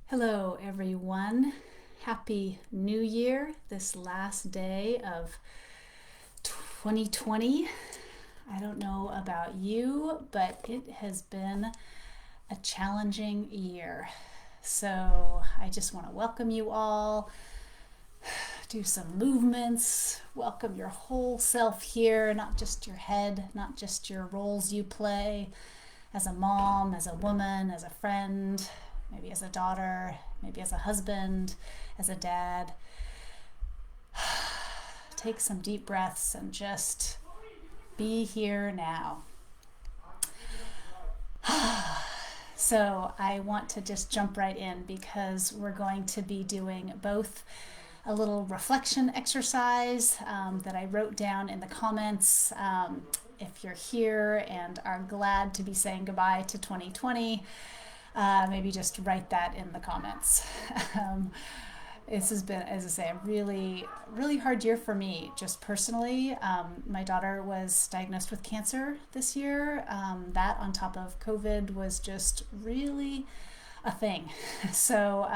Hello, everyone. Happy New Year, this last day of 2020. I don't know about you, but it has been a challenging year. So I just want to welcome you all, do some movements, welcome your whole self here, not just your head, not just your roles you play as a mom, as a woman, as a friend, maybe as a daughter, maybe as a husband, as a dad. Take some deep breaths and just be here now. So I want to just jump right in because we're going to be doing both a little reflection exercise that I wrote down in the comments. If you're here and are glad to be saying goodbye to 2020, maybe just write that in the comments. This has been, as I say, a really, really hard year for me, just personally. My daughter was diagnosed with cancer this year. That on top of COVID was just really a thing. So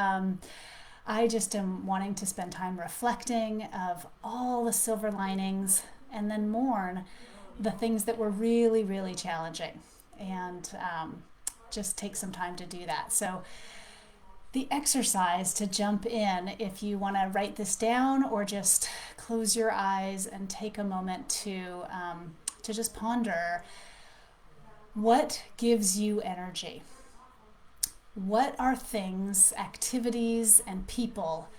I just am wanting to spend time reflecting of all the silver linings and then mourn the things that were really, really challenging. And just take some time to do that. So the exercise to jump in, if you want to write this down or just close your eyes and take a moment to just ponder, what gives you energy? What are things, activities, and people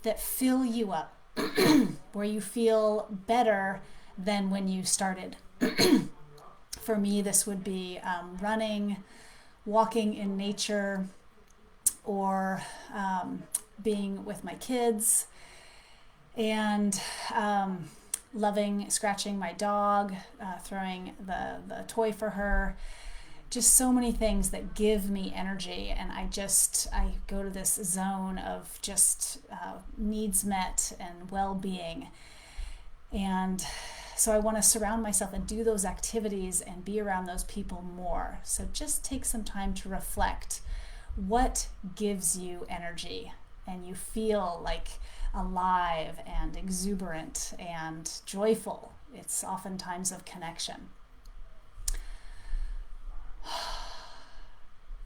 that fill you up, where you feel better than when you started? For me, this would be running, walking in nature, or being with my kids, and loving scratching my dog, throwing the toy for her. Just so many things that give me energy, and I go to this zone of just needs met and well-being. And so I want to surround myself and do those activities and be around those people more. So just take some time to reflect what gives you energy and you feel like alive and exuberant and joyful. It's often times of connection.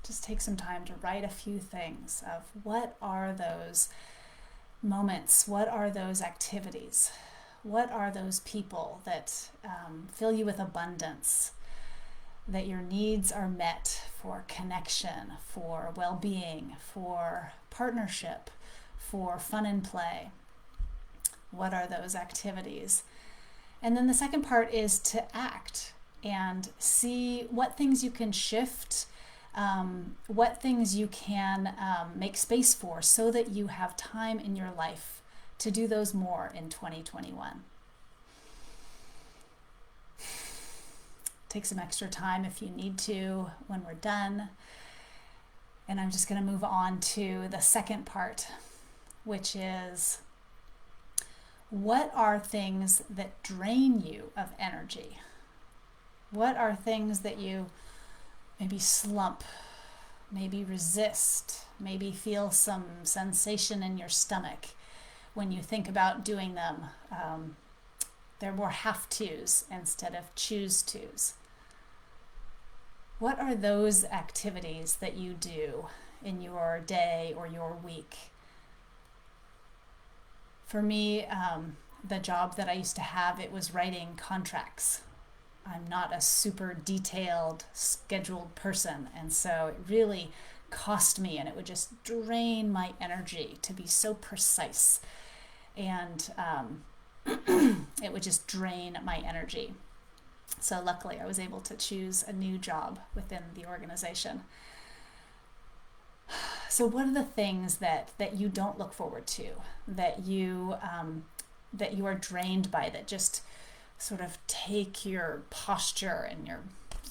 Just take some time to write a few things of what are those moments, what are those activities, what are those people that fill you with abundance, that your needs are met for connection, for well-being, for partnership, for fun and play. What are those activities? And then the second part is to act and see what things you can shift, what things you can make space for so that you have time in your life to do those more in 2021. Take some extra time if you need to when we're done. And I'm just going to move on to the second part, which is, what are things that drain you of energy? What are things that you maybe slump, maybe resist, maybe feel some sensation in your stomach when you think about doing them? They're more have-tos instead of choose-tos. What are those activities that you do in your day or your week? For me, the job that I used to have, it was writing contracts. I'm not a super detailed, scheduled person, and so it really cost me, and it would just drain my energy to be so precise, and it would just drain my energy. So luckily I was able to choose a new job within the organization. So what are the things that you don't look forward to, that you are drained by, that just sort of take your posture and your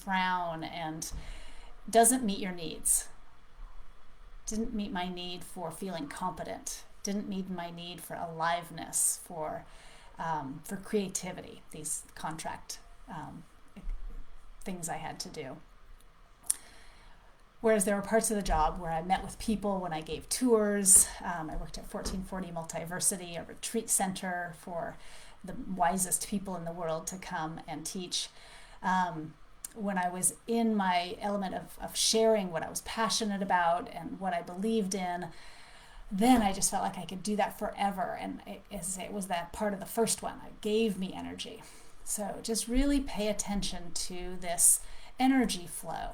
frown and doesn't meet your needs? Didn't meet my need for feeling competent, didn't meet my need for aliveness, for creativity, these contract things I had to do. Whereas there were parts of the job where I met with people when I gave tours. I worked at 1440 Multiversity, a retreat center for the wisest people in the world to come and teach. When I was in my element of sharing what I was passionate about and what I believed in, then I just felt like I could do that forever. And it was that part of the first one. It gave me energy. So just really pay attention to this energy flow.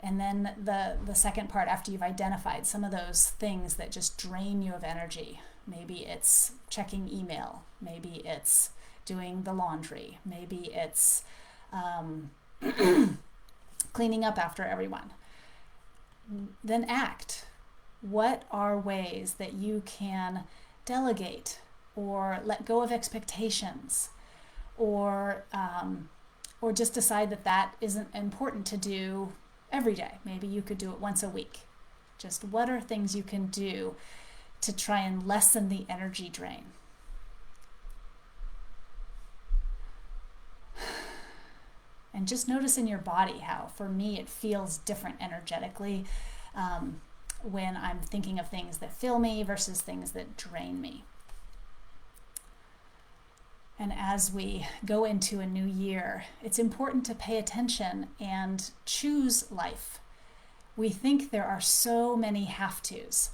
And then the second part, after you've identified some of those things that just drain you of energy, maybe it's checking email, maybe it's doing the laundry, maybe it's cleaning up after everyone, then act. What are ways that you can delegate or let go of expectations, or just decide that isn't important to do every day? Maybe you could do it once a week. Just what are things you can do to try and lessen the energy drain? And just notice in your body how, for me, it feels different energetically when I'm thinking of things that fill me versus things that drain me. And as we go into a new year, it's important to pay attention and choose life. We think there are so many have-tos.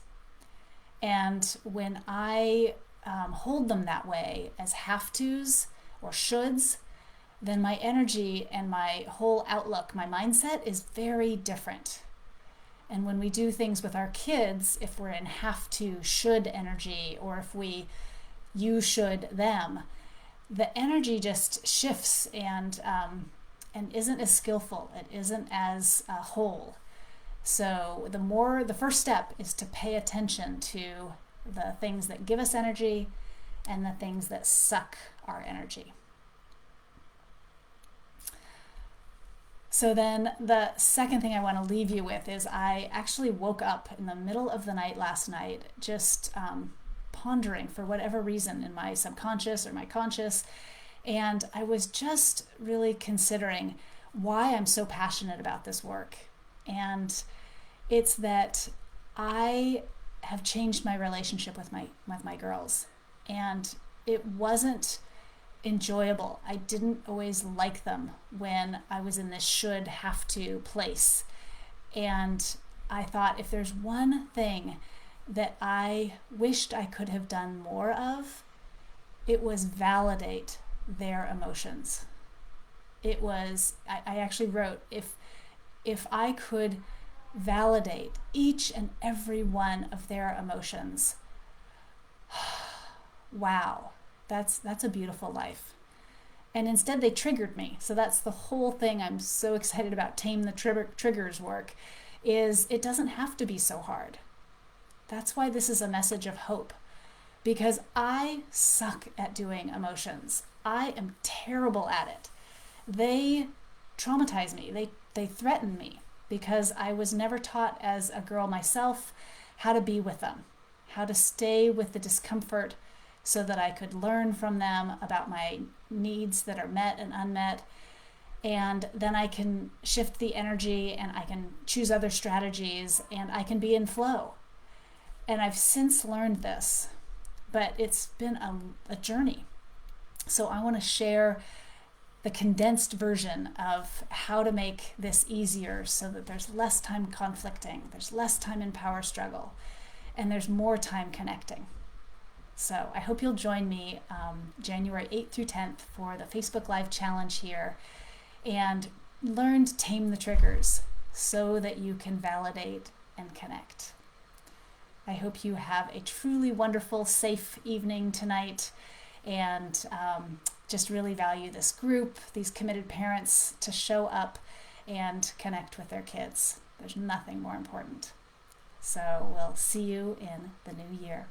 And when I hold them that way as have-tos or shoulds, then my energy and my whole outlook, my mindset is very different. And when we do things with our kids, if we're in have-to, should energy, or if you should them, the energy just shifts and isn't as skillful. It isn't as whole. So the first step is to pay attention to the things that give us energy and the things that suck our energy. So then the second thing I want to leave you with is I actually woke up in the middle of the night last night just pondering for whatever reason in my subconscious or my conscious, and I was just really considering why I'm so passionate about this work. And it's that I have changed my relationship with my girls, and it wasn't enjoyable. I didn't always like them when I was in this should have to place. And I thought, if there's one thing that I wished I could have done more of, it was validate their emotions. It was, I actually wrote, if I could validate each and every one of their emotions, wow, that's a beautiful life. And instead they triggered me. So that's the whole thing I'm so excited about Tame the Triggers work, is it doesn't have to be so hard. That's why this is a message of hope, because I suck at doing emotions. I am terrible at it. They traumatize me. They threaten me, because I was never taught as a girl myself how to be with them, how to stay with the discomfort so that I could learn from them about my needs that are met and unmet. And then I can shift the energy and I can choose other strategies and I can be in flow. And I've since learned this, but it's been a journey. So I want to share the condensed version of how to make this easier so that there's less time conflicting, there's less time in power struggle, and there's more time connecting. So I hope you'll join me January 8th through 10th for the Facebook Live Challenge here, and learn to tame the triggers so that you can validate and connect. I hope you have a truly wonderful, safe evening tonight, and just really value this group, these committed parents, to show up and connect with their kids. There's nothing more important. So we'll see you in the new year.